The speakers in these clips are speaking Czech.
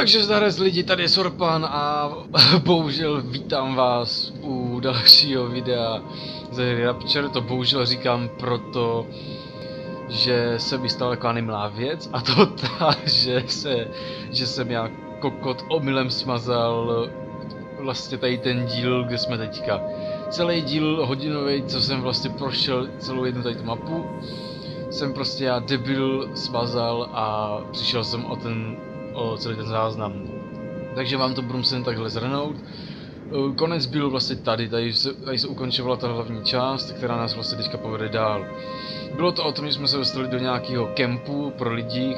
Takže zdar lidi, tady je Sorpan a bohužel vítám vás u dalšího videa ze hry Rapture. To bohužel říkám proto, že se mi stala taková nemilá věc, a to ta, že jsem já kokot omylem smazal vlastně tady ten díl, kde jsme teďka. Celý díl hodinový, co jsem vlastně prošel celou jednu tady tu mapu, jsem prostě já debil smazal a přišel jsem o celý ten záznam. Takže vám to budu muset takhle zhrnout. Konec byl vlastně tady se ukončovala ta hlavní část, která nás vlastně teďka povede dál. Bylo to o tom, že jsme se dostali do nějakého kempu pro lidi,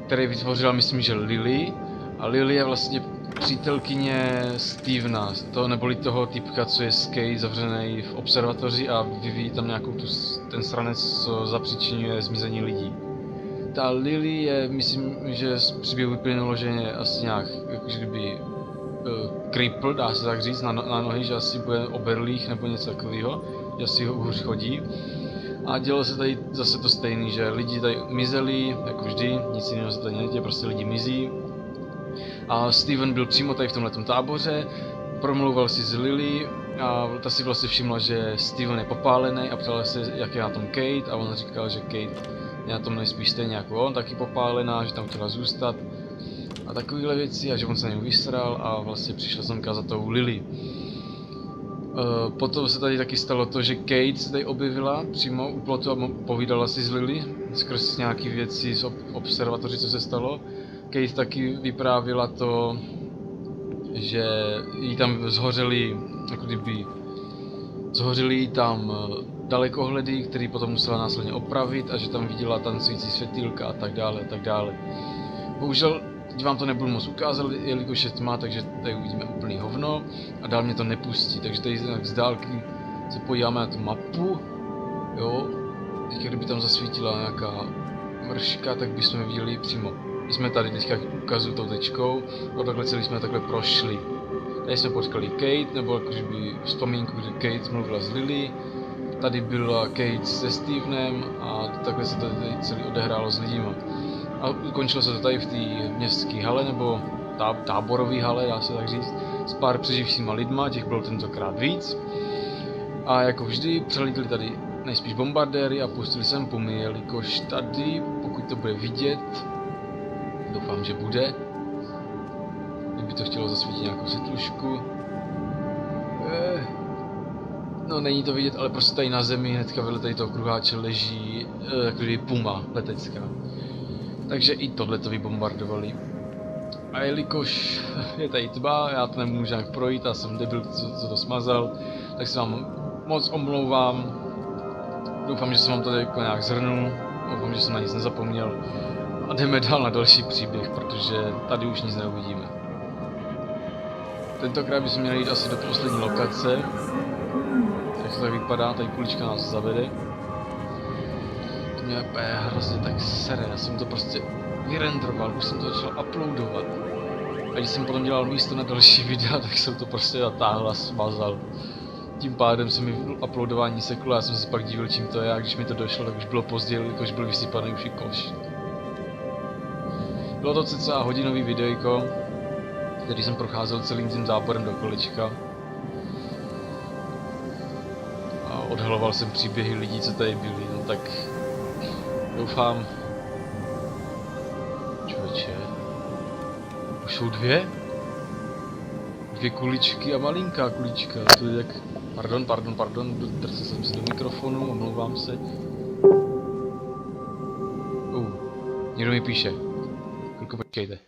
který vytvořila myslím, že Lily. A Lily je vlastně přítelkyně Stevena, neboli toho typka, co je skate zavřený v observatoři a vyvíjí tam nějakou ten stranec, co zapříčinuje zmizení lidí. Ta Lily je, myslím, že z příběhu vyplynulo, že je asi nějak, jakože kdyby cripple, dá se tak říct, na nohy, že asi bude oberlých nebo něco takového, že asi ho hůř chodí. A dělo se tady zase to stejný, že lidi tady mizeli, jako vždy, nic jiného se tady neděje, prostě lidi mizí. A Steven byl přímo tady v tomhletom táboře, promlouval si s Lily a ta si vlastně všimla, že Steven je popálený a ptala se, jak je na tom Kate, a on říkal, že Kate je na tom nejspíš stejně jako on, taky popálená, že tam chtěla zůstat a takovéhle věci, a že on se na něj vysral a vlastně přišel semka za tou Lily. Potom se tady taky stalo to, že Kate se tady objevila přímo u plotu a povídala si s Lily skrz nějaký věci z observatoři, co se stalo. Kate taky vyprávěla to, že jí tam zhořely tam dalekohledy, který potom musela následně opravit, a že tam viděla tancující světýlka a tak dále. Bohužel teď vám to nebudu moc ukázat, jelikož je tma, takže tady uvidíme úplný hovno a dál mě to nepustí, takže tady z dálky se podíváme na tu mapu, jo. Teď kdyby tam zasvítila nějaká mrška, tak bychom viděli přímo. My jsme tady teďka ukazuju tou tečkou, a takhle celý jsme takhle prošli. Tady jsme potkali Kate, nebo jakože by vzpomínku, kde Kate mluvila s Lily. Tady byla Kate se Stevenem a takhle se tady celý odehrálo s lidima. A ukončilo se to tady v té městské hale, nebo táborové hale, dá se tak říct, s pár přeživšíma lidma, těch bylo tentokrát víc. A jako vždy přelítli tady nejspíš bombardéry a pustili sem pumy, jelikož tady, pokud to bude vidět, doufám, že bude, kdyby to chtělo zasvítit nějakou světlušku. No, není to vidět, ale prostě tady na zemi, hnedka vedle tady toho kruháče leží takový puma letecká. Takže i tohle to vybombardovali. A jelikož je tady tma, já to nemůžu nějak projít a jsem debil, co to smazal, tak se vám moc omlouvám. Doufám, že jsem vám to jako nějak zhrnul, doufám, že jsem na nic nezapomněl. A jdeme dál na další příběh, protože tady už nic neuvidíme. Tentokrát bychom měli jít asi do poslední lokace. Jak to tak vypadá, tady kulička nás zavede. To mě hrozně tak sere, já jsem to prostě vyrendroval, už jsem to začal uploadovat. A když jsem potom dělal místo na další videa, tak jsem to prostě natáhl a smazal. Tím pádem se mi uploadování seklo, já jsem se pak díval, čím to je, a když mi to došlo, tak už bylo pozdě, jakož byl vysypaný už i koš. Bylo to cca hodinový videjko, který jsem procházel celým tím záporem do kolečka. A odhaloval jsem příběhy lidí, co tady byli, no tak doufám. Člověče, už jsou dvě kuličky a malinká kulička, to je jak... Pardon, dotrcel jsem se do mikrofonu, omlouvám se. Někdo mi píše. Chvilku počkejte.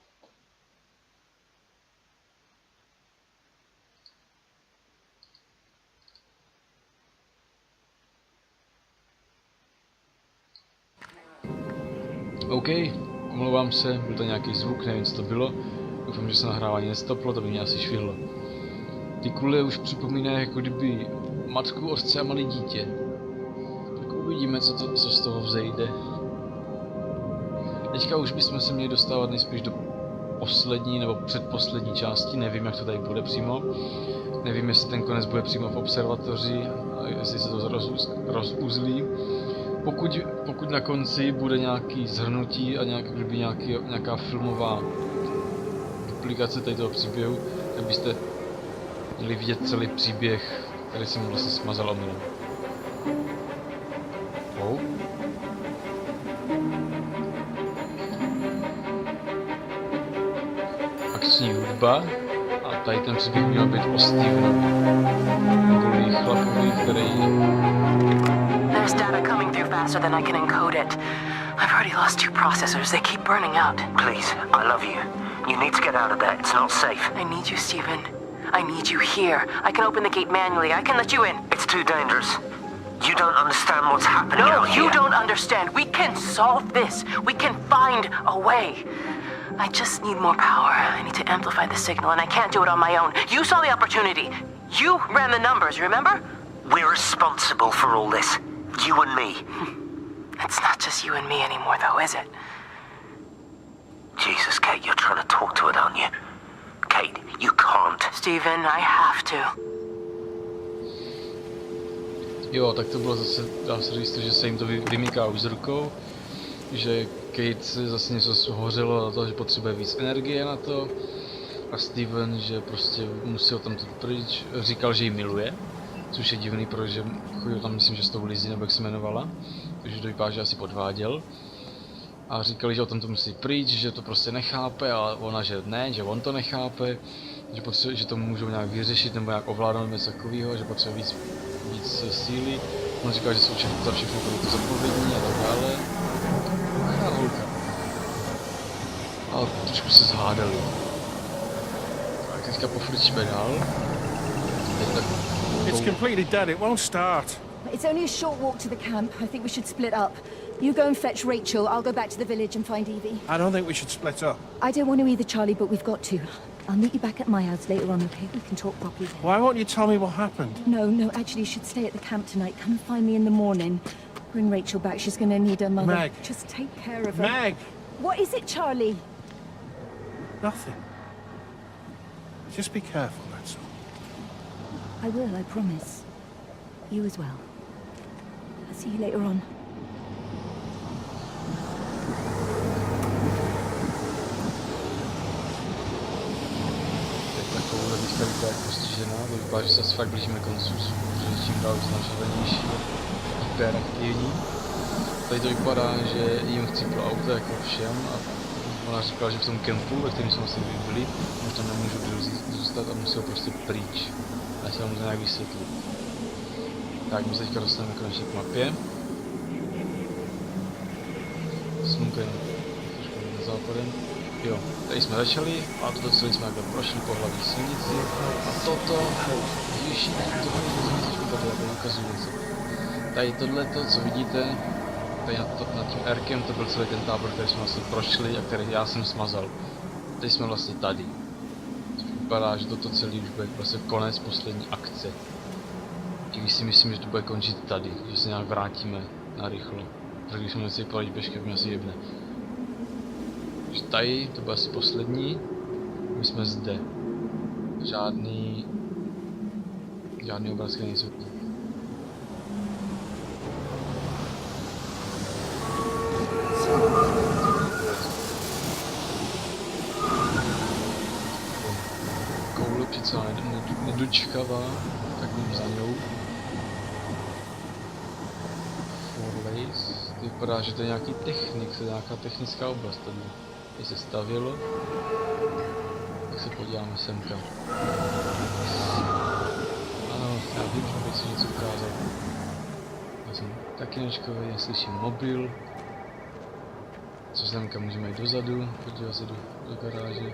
OK, omlouvám se, byl to nějaký zvuk, nevím, co to bylo. Doufám, že se nahrávání nestoplo, to by mě asi švihlo. Ty kule už připomínají jako kdyby matku, otce a malé dítě. Tak uvidíme, co z toho vzejde. Teďka už bychom se měli dostávat nejspíš do poslední nebo předposlední části, nevím, jak to tady bude přímo. Nevím, jestli ten konec bude přímo v observatoři, jestli se to rozuzlí. Pokud na konci bude nějaký shrnutí a nějaká filmová duplikace tady toho příběhu, tak byste měli vidět celý příběh, který jsem vlastně smazal omylem. Oh. Akční hudba a tady ten příběh měl být o Stevenovi. Neboli chlapovi, který... There's data coming through faster than I can encode it. I've already lost 2 processors. They keep burning out. Please, I love you. You need to get out of there. It's not safe. I need you, Steven. I need you here. I can open the gate manually. I can let you in. It's too dangerous. You don't understand what's happening No, out here. you don't understand. We can solve this. We can find a way. I just need more power. I need to amplify the signal, and I can't do it on my own. You saw the opportunity. You ran the numbers, remember? We're responsible for all this. You and me. It's not just you and me anymore, though, is it? Jesus, Kate, you're trying to talk to it, aren't you? Kate, you can't. Steven, I have to. Jo, tak to bylo zase, dá se říct, že se jim to vymyká už z rukou. Že Kate se zase něco hořelo na to, že potřebuje víc energie na to. A Steven, že prostě musí ho tam pryč. Říkal, že ji miluje. Což je divný, protože chodil tam, myslím, že s tou Lizzy, nebo jak se jmenovala. Takže to vypadá, že asi podváděl. A říkali, že o tom to musí pryč, že to prostě nechápe, a ona, že ne, že on to nechápe. Že to můžou nějak vyřešit, nebo nějak ovládnout něco takového, že potřebuje víc síly. On říkal, že jsou za všechno to zodpovědní a tak dále. Dobrá holka. A trošku se zhádali. Tak teďka pofrčíme dál. It's completely dead. It won't start. It's only a short walk to the camp. I think we should split up. You go and fetch Rachel. I'll go back to the village and find Evie. I don't think we should split up. I don't want to either, Charlie, but we've got to. I'll meet you back at my house later on, okay? We can talk properly then. Why won't you tell me what happened? No, actually, you should stay at the camp tonight. Come and find me in the morning. Bring Rachel back. She's going to need her mother. Meg. Just take care of her. Meg! What is it, Charlie? Nothing. Just be careful, that's all. I will, I promise. You as well. I'll see you later on. Takovouhle výstavka je postižená, to vypadá, že se fakt blížíme koncu, protože čím dál značenější a hyperaktivní. Tady to vypadá, že jim chcíplo auto jako všem a ona říkala, že v tom kempu, ve kterém jsme asi byli, že tam nemůžu zůstat a musí ho prostě pryč. A se vám to nějak vysvětlit. Tak, my se teďka dostaneme konečně k mapě. Slunko jenom trošku na západem. Jo, tady jsme začali a toto celé jsme takhle prošli po hlavní silnici a toto, ježiši, tohle tady ukazuju něco. Tady tohleto, co vidíte, tady nad tím Rkem, to byl celý ten tábor, který jsme vlastně prošli a který já jsem smazal. Teď jsme vlastně tady. Vypadá, že toto celé už bude vlastně konec poslední akce. I když si myslím, že to bude končit tady, že se nějak vrátíme na rychlo. Protože když jsme nechci poradit pešky, mě asi jebne. Takže tady, to bude asi poslední. My jsme zde. Žádný obrázky nejsou. Koule přece nedočkavá, tak jim za ňou. Leťs, to vypadá, že to je nějaký technik, to je nějaká technická oblast tady. Tady se stavělo. Tak se podíváme semka. Ano, já vím, že bych si něco ukázal. Já jsem taky nečkový, já slyším mobil. Co semka, můžeme jít dozadu, podívat se do garáže.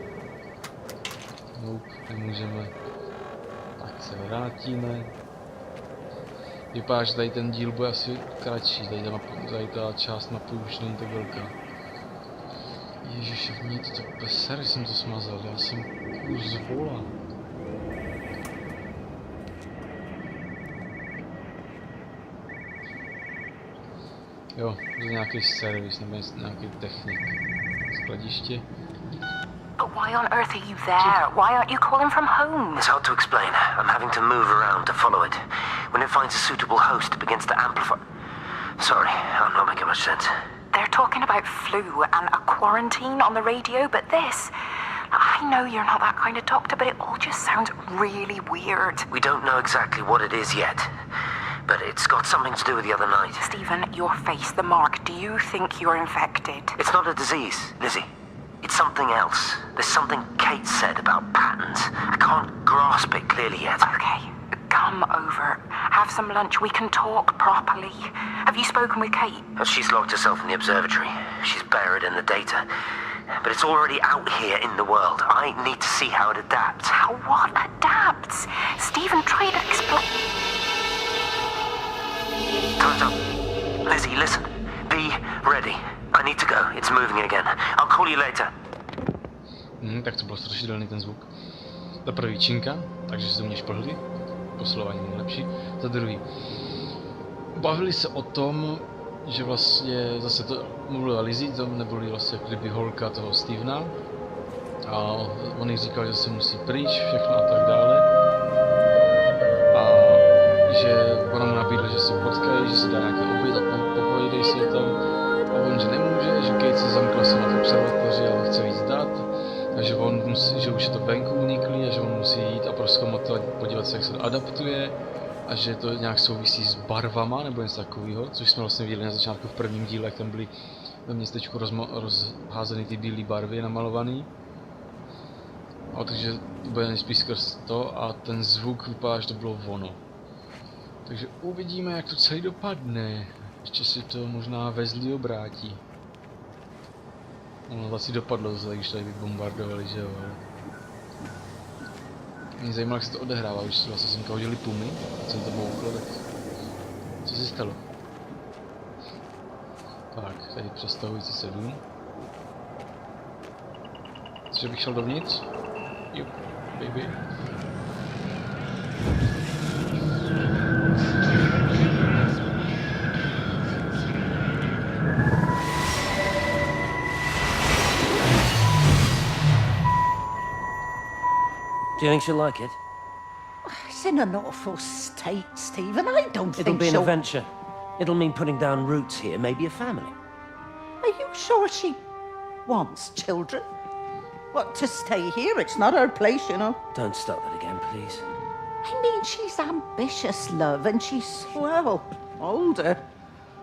Nope, nemůžeme. Tak se vrátíme. Vypadá, že tady ten díl bude asi kratší, tady ta část mapy už není tak velká. Ježiši, mě to tak beser, že jsem to smazal, já jsem už zvolal. Jo, to je nějaký servis nebo nějaký technik. Skladiště. But Why on earth are you there? Why aren't you calling from home? It's hard to explain. I'm having to move around to follow it. When it finds a suitable host, it begins to amplify. Sorry, I'm not making much sense. They're talking about flu and a quarantine on the radio, but this... I know you're not that kind of doctor, but it all just sounds really weird. We don't know exactly what it is yet, but it's got something to do with the other night. Stephen, your face, the mark, do you think you're infected? It's not a disease, Lizzie. It's something else. There's something Kate said about patterns. I can't grasp it clearly yet. Okay, come over. Have some lunch. We can talk properly. Have you spoken with Kate? She's locked herself in the observatory. She's buried in the data. But it's already out here in the world. I need to see how it adapts. How what adapts? Stephen, try to explain. Time's up. Lizzie, listen. Be ready. I need to go. It's moving again. I'll call you later. Tak to bylo strašidelný ten zvuk. Za prvý činka, takže se mě šplhli. Posilování nejlepší. Za druhý. Bavili se o tom, že vlastně zase to mluvila Lizzie, to neboli vlastně jak kdyby holka toho Stevena. A on jí říkal, že se musí pryč, všechno a tak dále. A že ona mu nabídla, že se potkají, že si dá nějaký oběd a popojídej si o tom. A on, že nemůže, že Kate se zamkla se na observatoři a nechce víc dát. Takže on musí, že už je to venku uniklý a že on musí jít a prozkoumat podívat se, jak se to adaptuje. A že to nějak souvisí s barvama nebo něco takového, což jsme vlastně viděli na začátku v prvním díle, jak tam byly ve městečku rozházeny ty bílé barvy namalovaný. A takže to bude nejspíš skrz to a ten zvuk vypadá, že to bylo ono. Takže uvidíme, jak to celý dopadne. Ještě si to možná Wesley obrátí. Ono vlastně dopadlo, když tady vybombardovali, že jo. Mě zajímalo, jak se to odehrává, už si vlastně semka hodili pumy, co to bouchlo, tak co se stalo? Tak, tady přestavující se dům. Cože bych šel dovnitř? Jo, baby. Do you think she'll like it? It's in an awful state, Stephen. I don't It'll think be an she'll... adventure. It'll mean putting down roots here, maybe a family. Are you sure she wants children? What, to stay here? It's not her place, you know. Don't start that again, please. I mean, she's ambitious, love, and she's, well, older.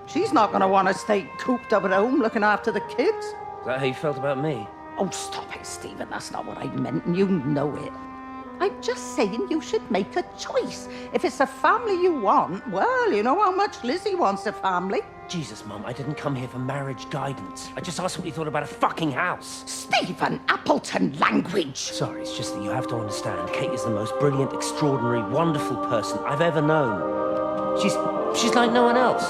She's not going to want to stay cooped up at home looking after the kids. Is that how you felt about me? Oh, stop it, Stephen. That's not what I meant, and you know it. I'm just saying you should make a choice. If it's a family you want, well, you know how much Lizzie wants a family. Jesus, Mum, I didn't come here for marriage guidance. I just asked what you thought about a fucking house. Stephen Appleton language. Sorry, it's just that you have to understand, Kate is the most brilliant, extraordinary, wonderful person I've ever known. She's like no one else.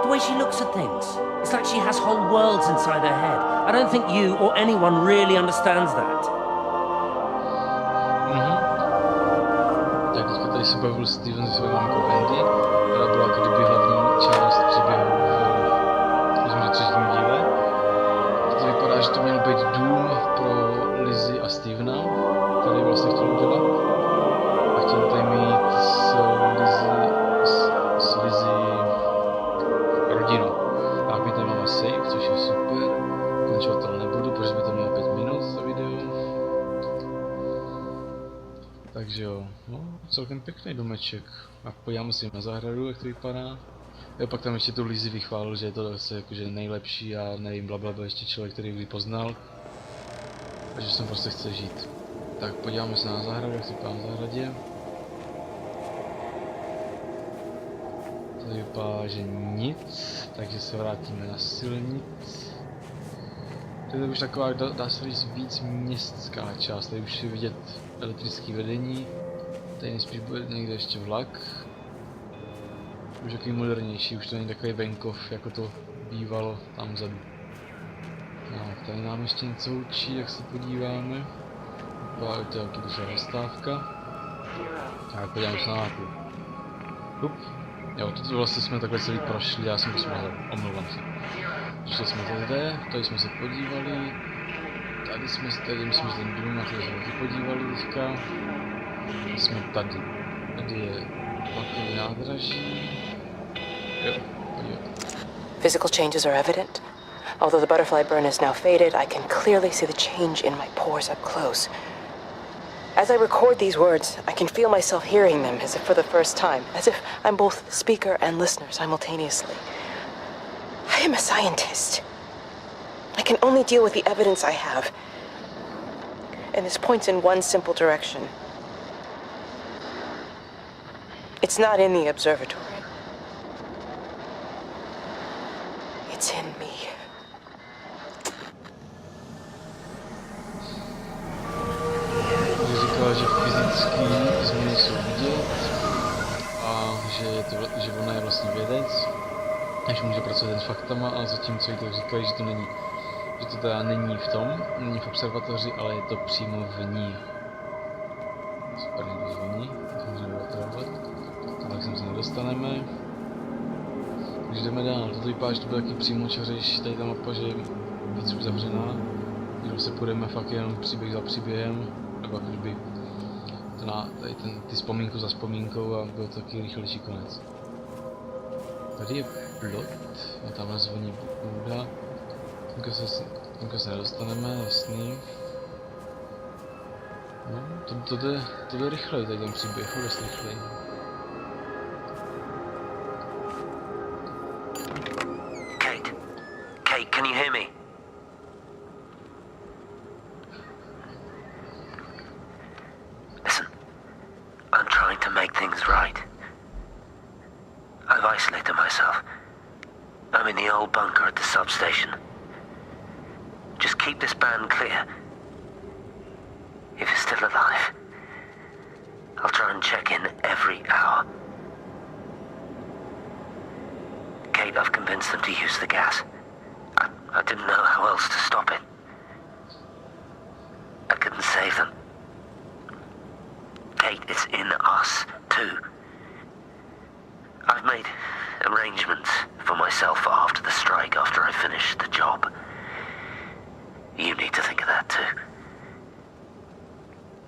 The way she looks at things, it's like she has whole worlds inside her head. I don't think you or anyone really understands that. Tak teďka tady se bavil Steven se svou mamkou Andy, která byla jako kdyby hlavní část příběhu v třetím díle. To vypadá, že to měl být dům pro Lizzie a Stevena, který vlastně chtěl udělat. A chtěl tady mít s Lizzie rodinu. Tak my tady máme save, což je super. Končovat to nebudu, protože by to mělo 5 minut to video. Takže jo, no, celkem pěkný domeček. A podíváme si na zahradu, jak to vypadá. Jo, pak tam ještě tu Lizzie vychválil, že je to zase jakože nejlepší a nevím, blablabla, ještě člověk, který kdy poznal. A že jsem prostě chce žít. Tak podíváme se na zahradu, jak to vypadá na zahradě. Tady vypadá, že nic, takže se vrátíme na silnic. Tady je už taková, dá se říct, víc městská část, tady už je vidět elektrické vedení. Tady nejspíš bude někde ještě vlak. Už takový modernější, už to není takový venkov, jako to bývalo tam vzadu. Tak, tady nám ještě něco učí, jak se podíváme. Vypadá to jaký duša zastávka. Tak, podíváme se na mapu. Hup. Jo, toto vlastně jsme takhle celý prošli, já jsem to smáhl, omlouvám se. Přišli jsme tady jsme se podívali. Tady jsme jsme ten dům, na který jsme taky podívali teďka. Jsme tady. Tady je vlakový nádraží. Jo, podívejte. Physical changes are evident. Although the butterfly burn is now faded, I can clearly see the change in my pores up close. As I record these words, I can feel myself hearing them as if for the first time, as if I'm both speaker and listener simultaneously. I am a scientist. I can only deal with the evidence I have. And this points in one simple direction. It's not in the observatory. It's in me. Říkala, že fyzické změny jsou vidět a že ona je vlastně vědec, než může pracovat s faktama, a zatímco jí to říkají, že to není, že to teda není v observatoři, ale je to přímo v ní. Super, někdo zvoní, můžeme dovatovat, tak sem se nedostaneme. Takže jdeme dál, toto vypadá, že to bude taky přímočařejší, tady ta mapa, že je víc uzavřená, když se půjdeme fakt jenom příběh za příběhem, nebo jak by tady ty vzpomínku za vzpomínkou a byl to taky rychlejší konec. Tady je plot, a tamhle zvoní půda, tamka se nedostaneme, jasný. No, to jde rychleji, tady ten příběh, dost rychleji. Kate, can you hear me? Listen, I'm trying to make things right. I've isolated myself. I'm in the old bunker at the substation. Just keep this band clear. If you're still alive, I'll try and check in every hour. Kate, I've convinced them to use the gas. I didn't know how else to stop it. I couldn't save them. Kate, it's in us, too. I've made arrangements for myself after the strike, after I finish the job. You need to think of that, too.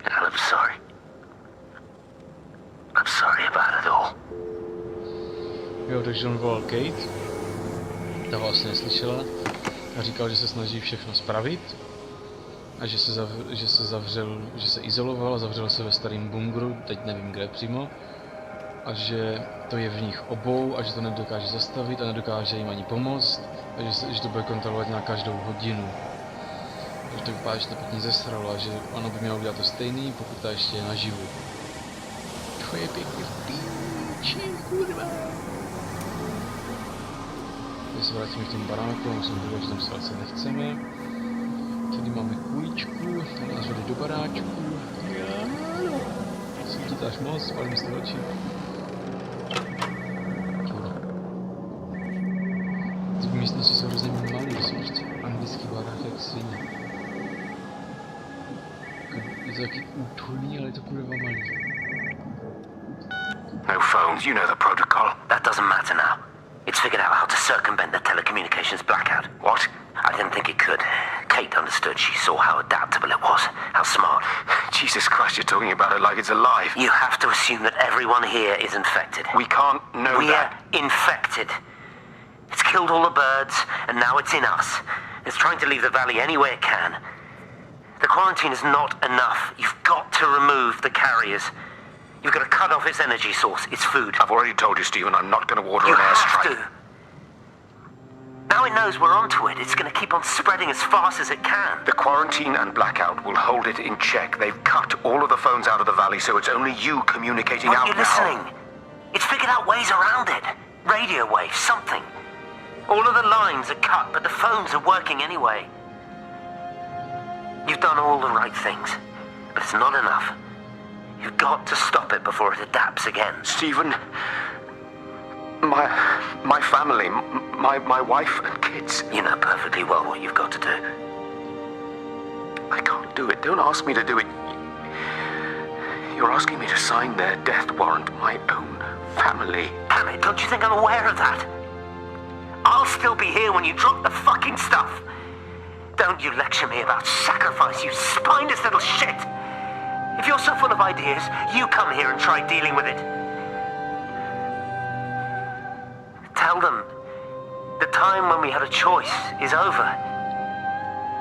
And I'm sorry. I'm sorry about it all. Jo, takže on volal Kate, ta vlastně neslyšela a říkal, že se snaží všechno spravit a že se izoloval a zavřel se ve starém bunkru, teď nevím kde přímo, a že to je v nich obou a že to nedokáže zastavit a nedokáže jim ani pomoct a že to bude kontrolovat na každou hodinu. Takže to vypadá, že to pěkně zesralo a že ono by mělo udělat to stejný, pokud ta ještě je naživu. To je pěkně v píči, kurva. Když se vrátíme k tomu baráku, musím říct, že tam se vracet nechceme. Tady máme kuličku, tam nás vede do baráčku. Svítí to až moc, spalím z toho oči. Ty místnosti jsou hrozně malý, jsou prostě anglický barák jak svině. Je to taky útulný, ale je to kurva malý. No phones, you know the protocol. That doesn't matter now. It's figured out how to circumvent the telecommunications blackout. What? I didn't think it could. Kate understood. She saw how adaptable it was. How smart. Jesus Christ, you're talking about it like it's alive. You have to assume that everyone here is infected. We can't know that. We're infected. It's killed all the birds, and now it's in us. It's trying to leave the valley any way it can. The quarantine is not enough. You've got to remove the carriers. You've got to cut off its energy source, its food. I've already told you, Stephen, I'm not going to order You an have airstrike. to. Now it knows we're onto it. It's going to keep on spreading as fast as it can. The quarantine and blackout will hold it in check. They've cut all of the phones out of the valley, so it's only you communicating Aren't out you now. listening? It's figured out ways around it. Radio waves, something. All of the lines are cut, but the phones are working anyway. You've done all the right things, but it's not enough. You've got to stop it before it adapts again. Stephen, my family, my wife and kids. You know perfectly well what you've got to do. I can't do it. Don't ask me to do it. You're asking me to sign their death warrant, my own family. Damn it, don't you think I'm aware of that? I'll still be here when you drop the fucking stuff. Don't you lecture me about sacrifice, you spineless little shit! If you're so full of ideas, you come here and try dealing with it. Tell them the time when we had a choice is over.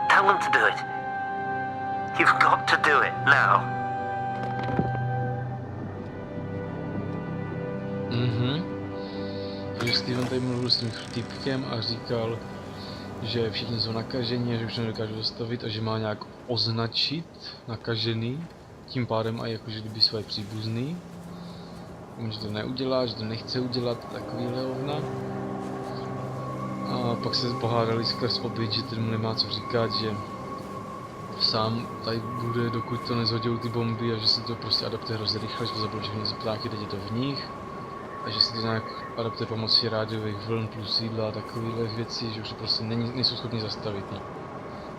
Tell them to do it. You've got to do it now. Takže Steven tady mluvil s tím typkem a říkal, že všichni jsou nakažení a že už to nedokážu zastavit a že má nějak označit nakažený, tím pádem i jakože kdyby své příbuzný. Že to neudělá, že to nechce udělat, takovýhle hovna. A pak se pohádali skrz oběd, že ten mu nemá co říkat, že sám tady bude, dokud to nezhodil ty bomby a že se to prostě adaptuje hrozně rychle, že to zabilo všechny ptáky, teď je to v nich. A že se to nějak adaptuje pomocí rádiových vln plus jídla a takovýhle věcí, že už to prostě nejsou schopni zastavit. No.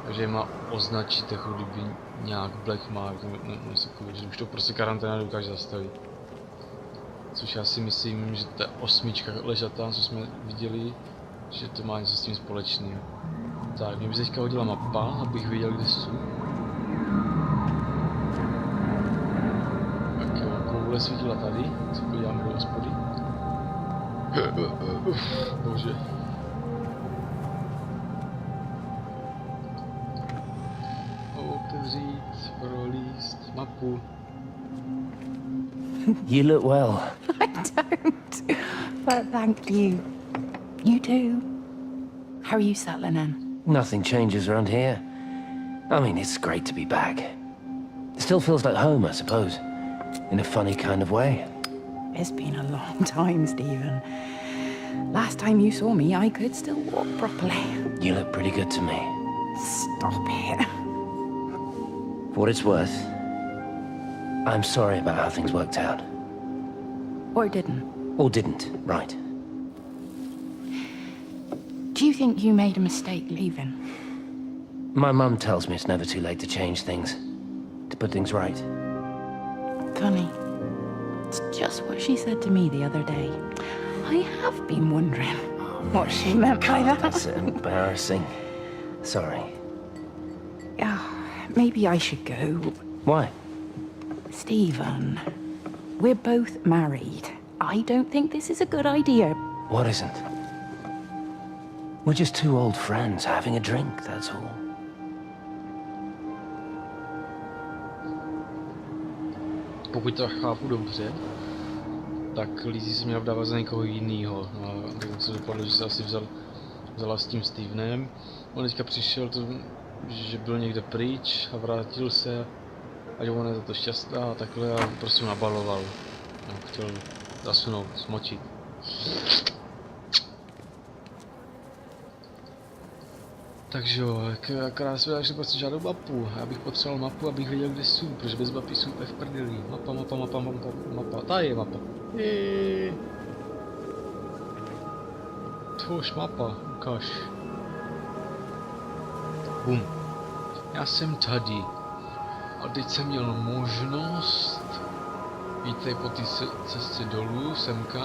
Takže je má označit jako kdyby nějak Black Mark, že už to prostě karanténa dokáže zastavit. Což já si myslím, že ta 8 ležatá, co jsme viděli, že to má něco s tím společného. Tak, mě by teďka hodila mapa, abych věděl, kde jsou. Tak jo, koule svítila tady, co podíváme do hospody. Bože. Otevřít, prolíst mapu. You look well. I don't. But thank you. You do. How are you settling in? Nothing changes around here. I mean, it's great to be back. It still feels like home, I suppose. In a funny kind of way. It's been a long time, Stephen. Last time you saw me, I could still walk properly. You look pretty good to me. Stop it. For what it's worth, I'm sorry about how things worked out. Or didn't. Or didn't, right. Do you think you made a mistake leaving? My mum tells me it's never too late to change things. To put things right. Funny. It's just what she said to me the other day. I have been wondering what she meant by that. That's embarrassing. Sorry. Maybe I should go. Why? Stephen, we're both married. I don't think this is a good idea. What isn't? We're just two old friends having a drink, that's all. Pokud to chápu dobře, tak Lizzie se měla vdávat za někoho jinýho. No a tak se dopadlo, že se asi vzala s tím Stevenem. On teďka přišel, že byl někde pryč a vrátil se a že ona je za to šťastná a takhle a prostě nabaloval. No, chtěl zasunout, smočit. Takže jo, akorát jsme našli prostě žádnou mapu. Já bych potřeboval mapu, abych věděl, kde jsou, protože bez mapy jsou úplně v prdeli. Mapa. Tady je mapa. Tvoř mapa, ukáž. Bum. Já jsem tady. A teď jsem měl možnost jít tady po té cestě dolů, semka.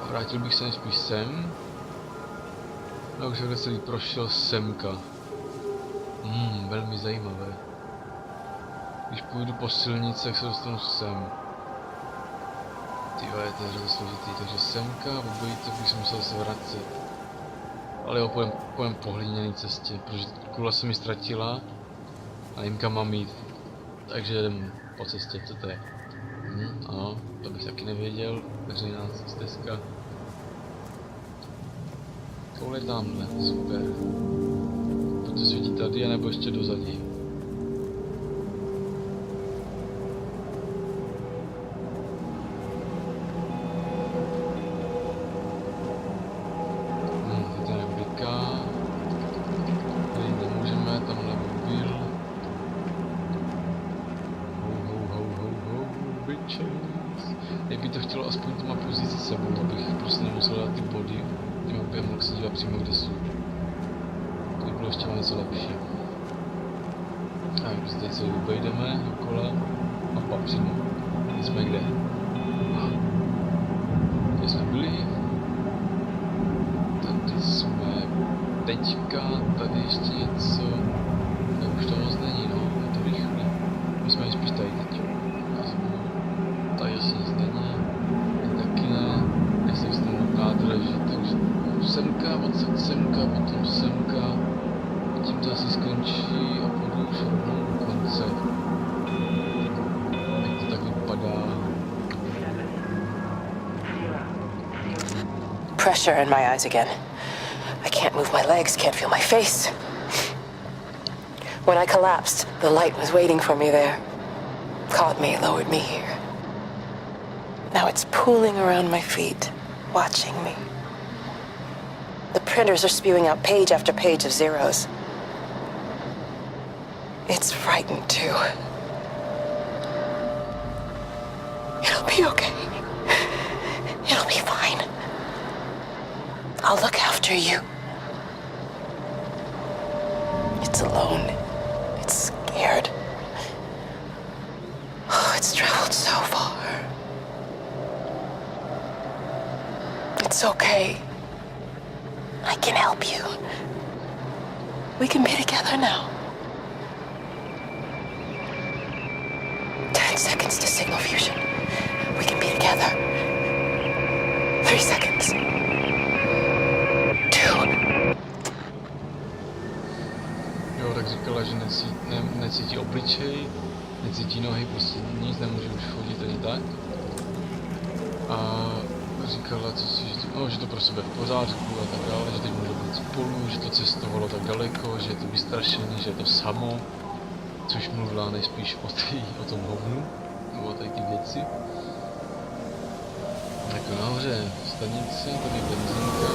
A vrátil bych se nejspíš sem. A už takhle celý prošel semka. Velmi zajímavé. Když půjdu po silnici, tak se dostanu sem. Tyhle, to je hrozně složitý, takže semka, obojit, bych se musel se vracet. Ale jo, pojem po hliněné cestě, protože kula se mi ztratila a nevím kam mám jít. Takže jdem po cestě, co to je? Ano, to bych taky nevěděl, veřejná stezka. Tohle tamhle, super. To světí tady, anebo ještě dozadí. To je bliká. Tady nemůžeme, tamhle mobil. Ho, bitches. Kdyby to chtělo aspoň tu mapu vzít s sebou, abych prostě nemusel dát ty body. Tím opět mohl se dívat přímo, kde jsou. To by bylo ještě něco lepší. A my teď se obejdeme dokola a pak přímo. Teď jsme kde? Kde jsme byli? Tady jsme teďka, tady ještě něco. pressure in my eyes again. I can't move my legs, can't feel my face. When I collapsed, the light was waiting for me there. Caught me, lowered me here. Now it's pooling around my feet, watching me. The printers are spewing out page after page of zeros. It's frightened too. It'll be okay. It'll be fine. I'll look after you. It's alone. It's scared. Oh, it's traveled so far. It's okay. I can help you. We can be together now. 10 seconds to signal fusion. We can be together. 3 seconds. 2. Jo, tak říkala, že necítí obličej, necítí nohy, prostě nic, nemůže už chodit ani tak. A říkala, že to pro sebe v pořádku a tak dále, že teď může být spolu, že to cestovalo tak daleko, že je to vystrašený, že je to samo, což mluvila nejspíš o tom hovnu, nebo o tady ty věci. Tak nahoře stanice, tady benzínka,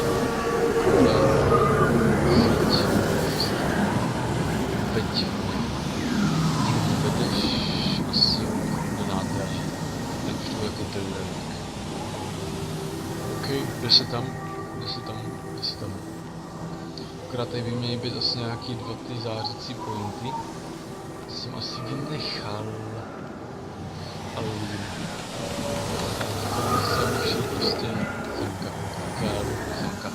veď vedeš asi do nádraží, tak už to jako trojúhelník. OK, jde se tam. Akorát tady by měly být asi nějaký 2 ty zářící pointy. To jsem asi vynechal. Ale uvidím. Prostě semka.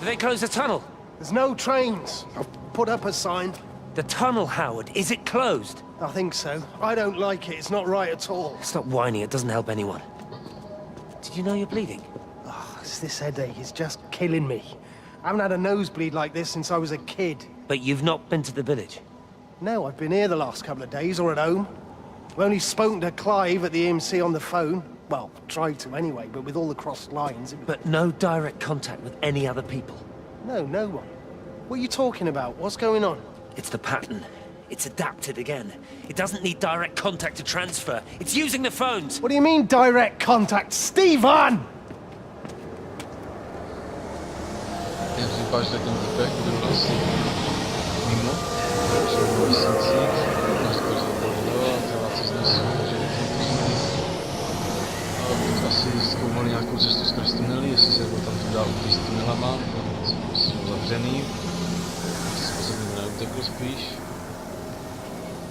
Did they close the tunnel? There's no trains. I've put up a sign. The tunnel, Howard, is it closed? I think so. I don't like it. It's not right at all. Stop whining, it doesn't help anyone. Did you know you're bleeding? Oh, it's this headache. It's just killing me. I haven't had a nosebleed like this since I was a kid. But you've not been to the village? No, I've been here the last couple of days, or at home. I've only spoken to Clive at the EMC on the phone. Well, tried to anyway, but with all the crossed lines... But no direct contact with any other people? No, no one. What are you talking about? What's going on? It's the pattern. It's adapted again. It doesn't need direct contact to transfer. It's using the phones. What do you mean, direct contact? Stephen! Jak říkáš, že ten týpek byl asi mimo, že byl v měsících, naříkal, že to bylo a třeba se znesl, že teď asi zkoumali nějakou cestu skrz tunely, jestli se tam tu dá utíct s tunelama, jsou zavřený, jestli se mi neutekl spíš.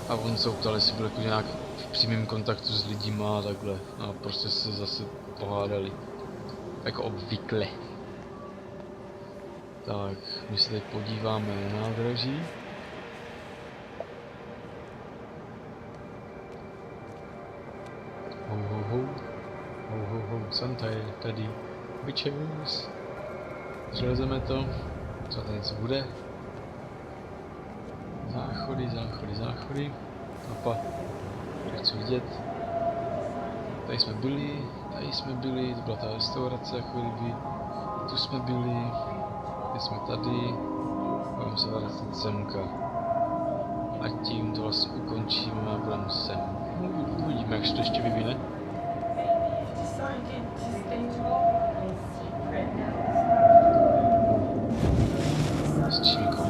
A on se ptal, jestli byl jako nějak v přímém kontaktu s lidima a takhle. A prostě se zase pohádali. Jako obvykle. Tak, my se teď podíváme na nádraží. Ho, Santa je tady. Bitches. Přelezeme to. Co tady něco bude? Záchody. Mapa. Chci vidět. Tady jsme byli, to byla ta restaurace jako kdyby. Tu jsme byli. Teď jsme tady. Budeme se vracet semka. A tím to vlastně ukončíme a budeme sem. Uvidíme, jak se to ještě vyvine. S čímkou.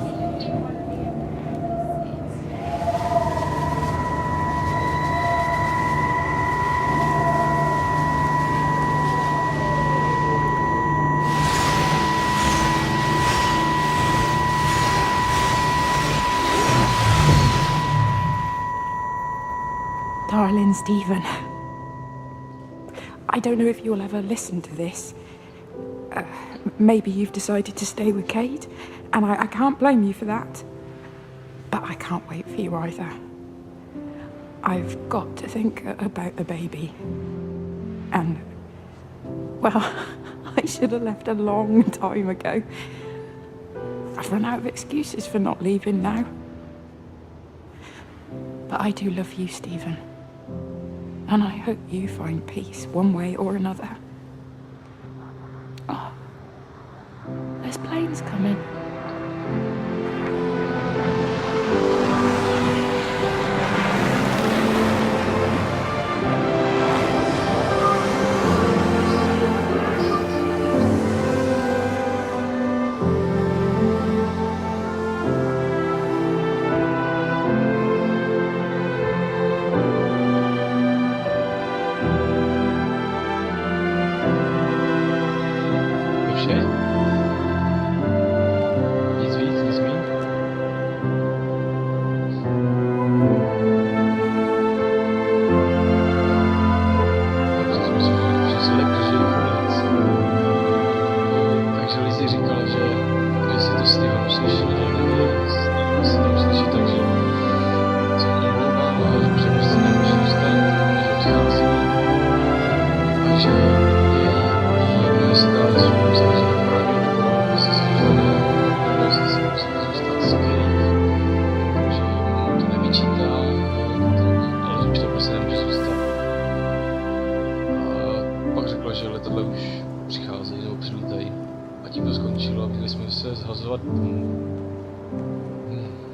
Darling Stephen, I don't know if you'll ever listen to this. Maybe you've decided to stay with Kate, and I can't blame you for that. But I can't wait for you either. I've got to think about the baby. And, well, I should have left a long time ago. I've run out of excuses for not leaving now. But I do love you, Stephen. And I hope you find peace one way or another. Oh. Amen.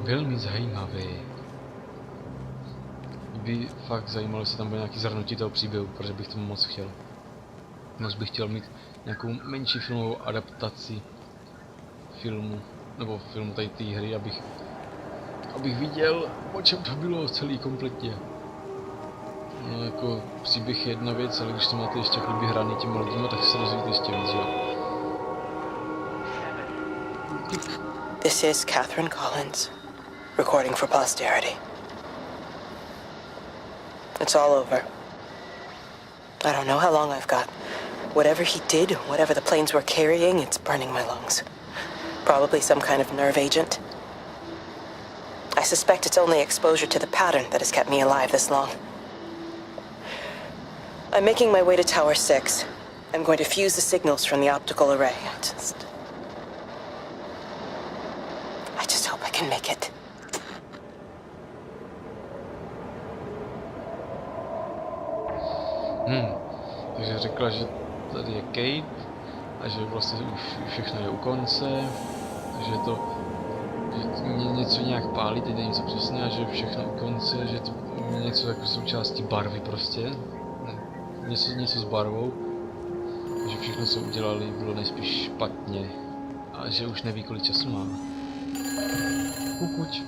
Velmi zajímavé. By fakt zajímalo, jestli tam bude nějaký zhrnutí toho příběhu, protože bych tomu moc chtěl. Moc bych chtěl mít nějakou menší filmovou adaptaci filmu, nebo filmu tady té hry, abych viděl, o čem to bylo celý kompletně. No jako příběh je jedna věc, ale když to máte ještě kdyby hraný těma lidmi, tak se dozvíte ještě víc, jo. This is Catherine Collins, recording for posterity. It's all over. I don't know how long I've got. Whatever he did, whatever the planes were carrying, it's burning my lungs. Probably some kind of nerve agent. I suspect it's only exposure to the pattern that has kept me alive this long. I'm making my way to Tower 6. I'm going to fuse the signals from the optical array. I just hope I can make it. Takže řekla, že tady je Kate a že vlastně už všechno je u konce, že to že něco nějak pálí, teď nevím co přesně, a že všechno je u konce, že to je něco jako součástí barvy prostě, něco s barvou, že všechno co udělali bylo nejspíš špatně a že už neví kolik času má. Kukuč.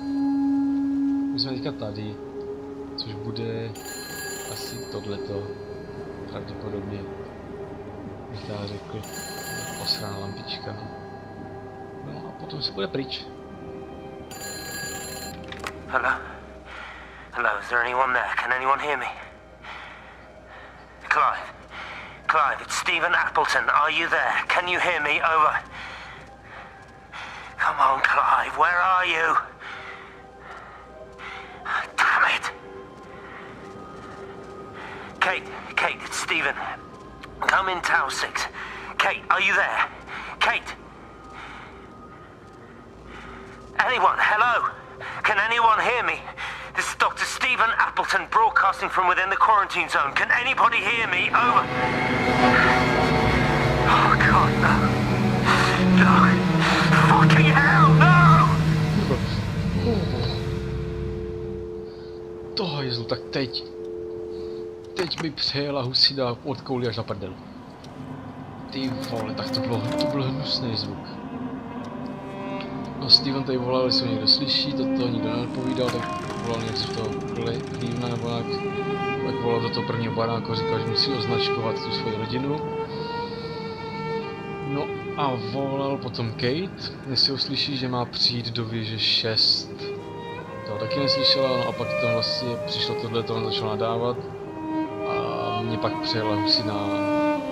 My jsme teďka tady, což bude asi tohleto. Pravděpodobně bych já řekl osraná lampička. No a potom se bude pryč. Hello? Hello, is there anyone there? Can anyone hear me? Clive? Clive, it's Stephen Appleton. Are you there? Can you hear me? Over. Come on, Clive, where are you? Damn it! Kate, it's Stephen. Come in Tower 6. Kate, are you there? Kate! Anyone, hello? Can anyone hear me? This is Dr. Stephen Appleton broadcasting from within the quarantine zone. Can anybody hear me? Over. Oh, God, no. No. Fucking hell, no! Toho jezlu, tak teď mi přejela husina od kouli až na prdel. Ty vole, tak to byl hnusný zvuk. No Steven tady volal, jestli ho někdo slyší, to nikdo neodpovídal, tak volal někdo z toho Cleavena nebo jak, tak volal do toho prvního baráku, říkal, že musí označkovat tu svoji rodinu. No a volal potom Kate, jestli ho slyší, že má přijít do věže 6. To taky neslyšela, no a pak to vlastně přišlo tohleto, on začal nadávat. A mě pak přejela husina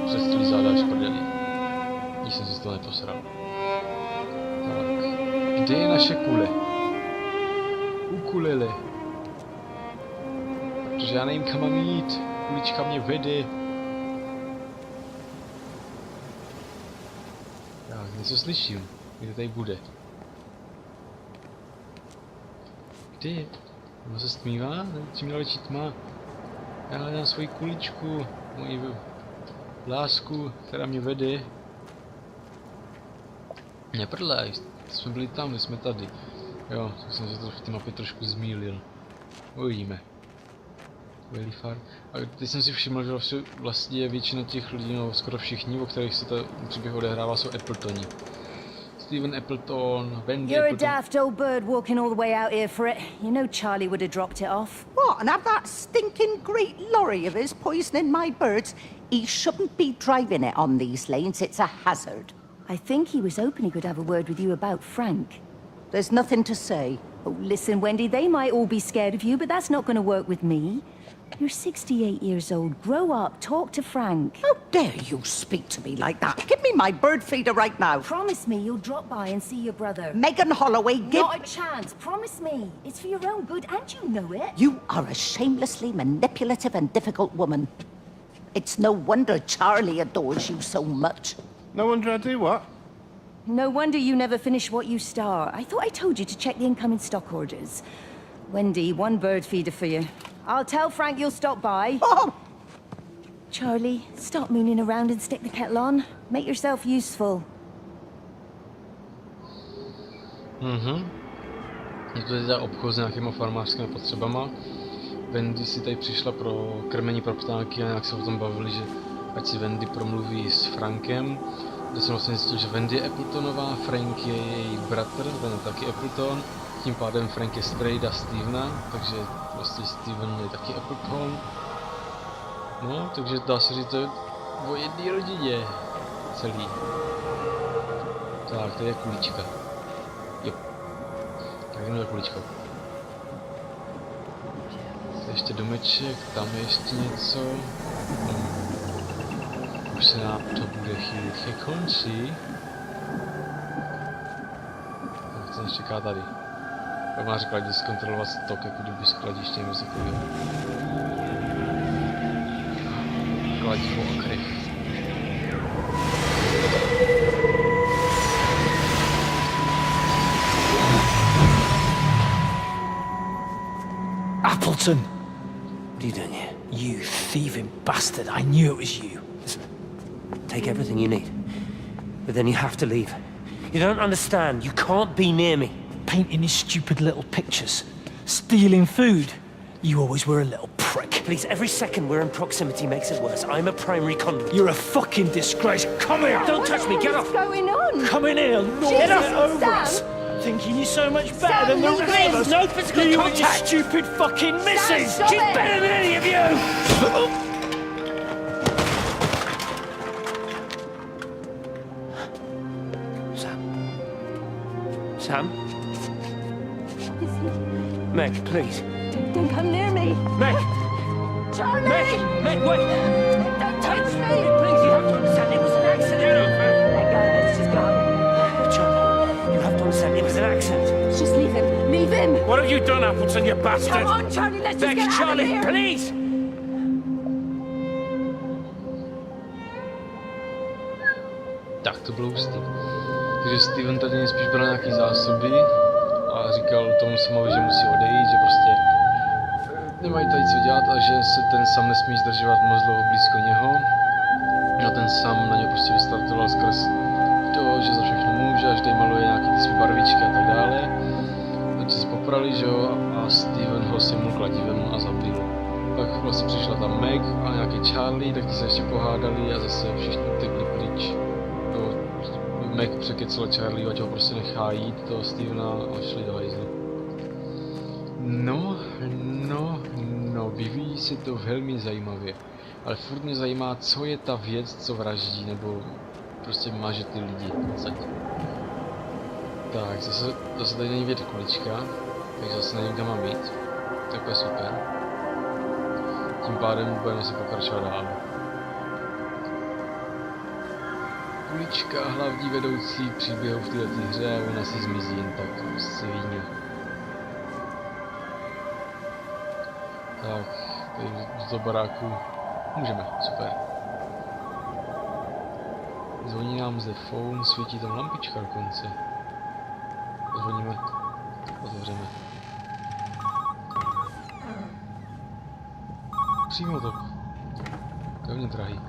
přes celý záda až prdeli. Když jsem si z toho neposral. Tak. Kde je naše kule? Ukulele. Protože já nevím kam mám jít. Kulička mě vede. Tak, něco slyším. Kde tady bude? Kde je? Ono se stmívá? Čím dál větší tma? Já hledám svoji kuličku, moji lásku, která mě vede. Neprdlej, jsme byli tam, my jsme tady. Jo, tak jsem se to v té mapě trošku zmýlil. Uvidíme. A teď jsem si všiml, že vlastně většina těch lidí, no skoro všichni, o kterých se ten příběh odehrává, jsou Appletoni. Stephen Appleton, Wendy You're Appleton. a daft old bird walking all the way out here for it. You know Charlie would have dropped it off. What, and have that stinking great lorry of his poisoning my birds? He shouldn't be driving it on these lanes, it's a hazard. I think he was hoping he could have a word with you about Frank. There's nothing to say. Oh, listen, Wendy, they might all be scared of you, but that's not going to work with me. You're 68 years old. Grow up. Talk to Frank. How dare you speak to me like that? Give me my bird feeder right now. Promise me you'll drop by and see your brother. Megan Holloway, give... Not a chance. Promise me. It's for your own good, and you know it. You are a shamelessly manipulative and difficult woman. It's no wonder Charlie adores you so much. No wonder I do what? No wonder you never finish what you start. I thought I told you to check the incoming stock orders. Wendy, one bird feeder for you. I'll tell Frank you'll stop by. Oh! Charlie, stop mooning around and stick the kettle on. Make yourself useful. Je to teda obchod s nějakýma farmářskými potřebama. Wendy si tady přišla pro krmení pro ptáky a nějak se o tom bavili, že ať si Wendy promluví s Frankem. Kde jsem vlastně zjistil, že Wendy je Appletonová, Frank je její bratr, ten je taky Appleton. Tím pádem Frank je strejda Stevena, takže vlastně Steven je taky Appleton. No, takže dá se říct, to je o jedné rodině celý. Tak, tady je kulička. Jo. Tak jdeme za kuličkou. Tady ještě domeček, tam je ještě něco. Už se nám to bude chýlit ke konci. Tak to nás čeká tady. Jak má řekla, jde zkontrolovat stok, jako kdyby skladiště nebo se takového. Kladivo a krev. Appleton! What are you doing here? You thieving bastard, I knew it was you. Listen, take everything you need, but then you have to leave. You don't understand, you can't be near me. Painting these stupid little pictures. Stealing food. You always were a little prick. Please, every second we're in proximity makes it worse. I'm a primary conduit. You're a fucking disgrace. Come here! Don't touch me, get off! What's going on? Come in here, Lord, Jesus, get over Sam. us! Thinking you're so much better Sam, than the leave rest him. of us. No physical you contact. and your stupid fucking missus! stop She's it. better than any of you! Sam? Meg, please. Don't come near me. Meg! Charlie! Meg, wait! Don't touch me! Please, you have to understand, it was an accident! Let go, let's just go. Charlie, you have to understand, it was an accident. Just leave him. Leave him. What have you done, Appleton, you bastard? Come on, Charlie, let's just Meg, get out of Charlie, here. please! Tak to bylo hustý. Takže Steven tady nejspíš bral nějaký zásoby a říkal tomu samovi, že musí odejít, že prostě nemají tady co dělat a že se ten sam nesmí zdržovat moc dlouho blízko něho. A ten sam na něj prostě vystartoval skrz to, že za všechno může, až tady maluje nějaký ty své barvičky a tak dále. Takže se poprali, že jo, a Steven ho semnul kladivem a zabil. Pak vlastně přišla tam Meg a nějaký Charlie, tak ty se ještě pohádali a zase všichni utekli pryč. Meg překecel Charlie, ať ho prostě nechá jít toho Stevena a šli do hajzlu. No, vyvíjí se to velmi zajímavě. Ale furt mě zajímá, co je ta věc, co vraždí, nebo prostě maže ty lidi. Tak, zase tady není vědět kulička, takže zase nevím, kam mám jít. To je super. Tím pádem budeme se pokračovat dál. Kulička, hlavní vedoucí příběhu v této hře a ona si zmizí jen tak, prostě víně. Tak, tady do toho baráku můžeme, super. Zvoní nám zde phone, svítí tam lampička dokonce. Zvoníme, otevřeme. Přímo to. To je mě drahý.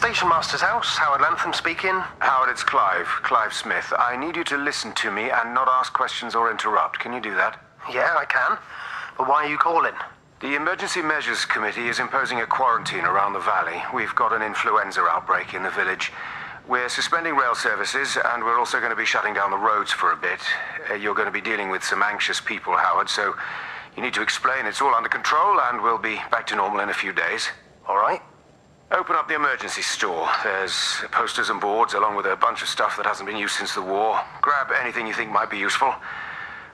Station Master's house. Howard Lantham speaking. Howard, it's Clive. Clive Smith. I need you to listen to me and not ask questions or interrupt. Can you do that? Yeah, I can. But why are you calling? The Emergency Measures Committee is imposing a quarantine around the valley. We've got an influenza outbreak in the village. We're suspending rail services, and we're also going to be shutting down the roads for a bit. You're going to be dealing with some anxious people, Howard, so you need to explain it's all under control, and we'll be back to normal in a few days. All right. Open up the emergency store. There's posters and boards, along with a bunch of stuff that hasn't been used since the war. Grab anything you think might be useful.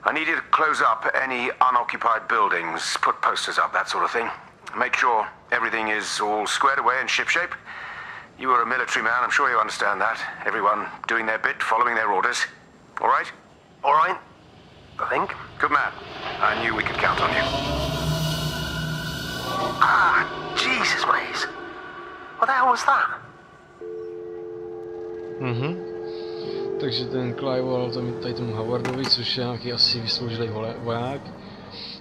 I need you to close up any unoccupied buildings, put posters up, that sort of thing. Make sure everything is all squared away and shipshape. You were a military man, I'm sure you understand that. Everyone doing their bit, following their orders. All right? All right. I think. Good man. I knew we could count on you. Ah, Jesus, mate. What the hell was that? Takže ten Clive volal tady tomu Howardovi, což je nějaký asi vysloužilý voják.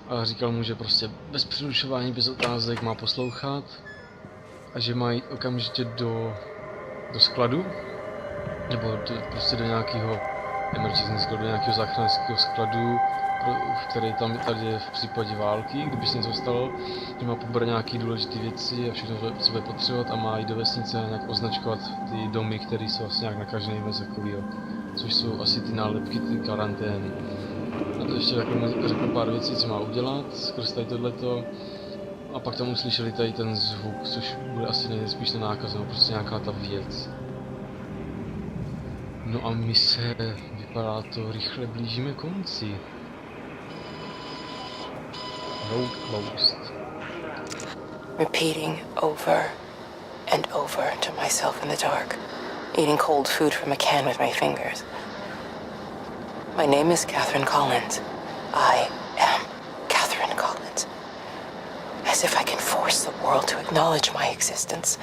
A říkal mu, že prostě bez přerušování, bez otázek má poslouchat. A že má jít okamžitě do skladu. Nebo prostě do nějakého emergency skladu, do nějakého záchranného skladu, který tam tady je v případě války, kdyby se něco stalo, že má pobrat nějaké důležité věci a všechno, co bude potřebovat, a má jít do vesnice a nějak označkovat ty domy, které jsou vlastně nějak nakažené bez takového, což jsou asi ty nálepky, ty karantény. A to ještě řekl pár věcí, co má udělat skrz tady tohleto, a pak tam uslyšeli tady ten zvuk, což bude asi nejspíš ten nákaz, nebo prostě nějaká ta věc. No a my se, vypadá to, rychle blížíme konci. Road closed. Repeating over and over to myself in the dark, eating cold food from a can with my fingers. My name is Catherine Collins. I am Catherine Collins. As if I can force the world to acknowledge my existence.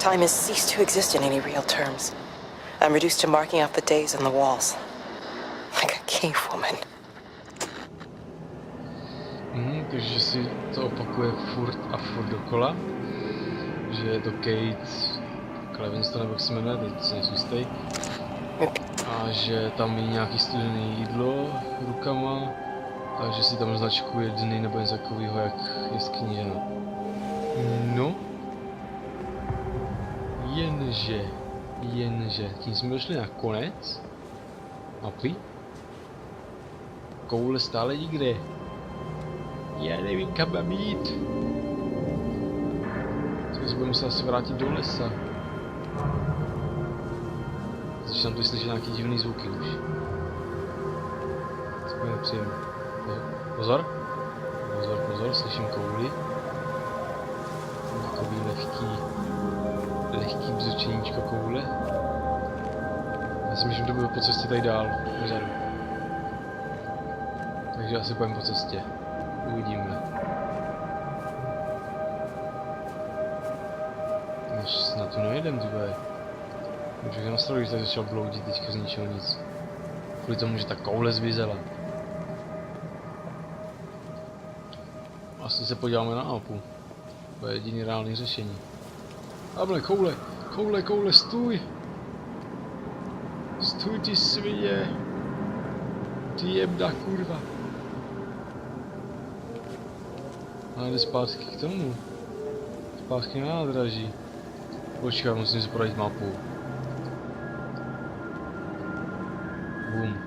Time has ceased to exist in any real terms. I'm reduced to marking out the days on the walls. Like a cave woman. Takže si to opakuje furt a furt dokola. Že je to Kate Clevinston, nebo jak se jmenuje, teď si nejsem jistý. A že tam jí nějaký studené jídlo rukama. A že si tam značkuje dny nebo něco takového, jak je sknížena. No. Jenže, tím jsme došli na konec mapy. Koule stále nikde. Já nevím, kam mám jít. Tak se budeme muset asi vrátit do lesa. Začínám tu slyšet nějaký divný zvuky už. To bude nepříjemné. Pozor, slyším kouly. Takový lehký bzučeníčko koule. Já si myslím, že to bude po cestě tady dál, vzadu. Takže asi půjdeme po cestě. Uvidíme. Až snad tu nejedem, tyhle. Už bych nastavil, že tady začal bloudit teďka z ničeho nic. Kvůli tomu, že ta koule zmizela. Asi se podíváme na mapu. To je jediný reálný řešení. Able, koule, stůj! Stůj, ty svině! Ty jebda, kurva! A jde zpátky k tomu. Zpátky na nádraží. Počkej, musím si projít mapu. Bum.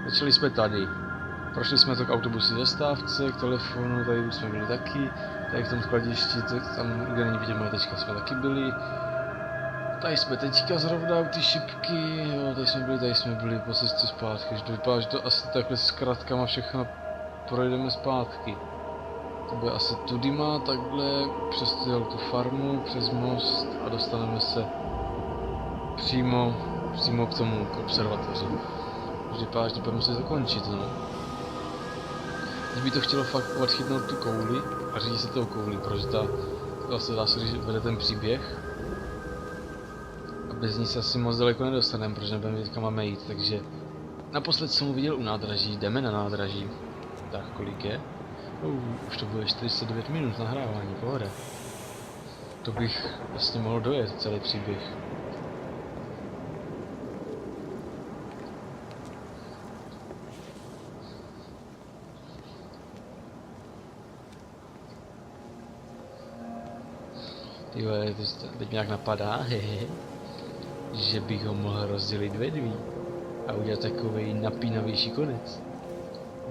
Začali jsme tady. Prošli jsme to k autobusu zastávce, k telefonu, tady už jsme byli taky. Tady v tom skladišti, tam kde není vidět moje tečka, jsme taky byli. Tady jsme teďka zrovna u ty šipky, jo, tady jsme byli po cestě zpátky, že to vypadá, že to asi takhle s kratkama všechno projdeme zpátky. To bude asi tudyma, takhle, přes tu farmu, přes most a dostaneme se přímo k tomu, k observatoři. Už vypadá, že to budeme muset zakončit, no. Teď by to chtělo fakt odchytnout tu kouli a řídit se tou kouli, protože ta vlastně dá se říct, vede ten příběh. A bez ní se asi moc daleko nedostaneme, protože nebudeme vědět, kam máme jít, takže naposled jsem ho viděl u nádraží, jdeme na nádraží. Tak kolik je? Už to bude 49 minut nahrávání, pohoda. To bych vlastně mohl dojet celý příběh. Tyhle, teď nějak napadá, že bych ho mohl rozdělit ve dví a udělat takový napínavější konec.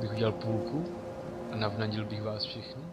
Bych udělal půlku a navnadil bych vás všechny.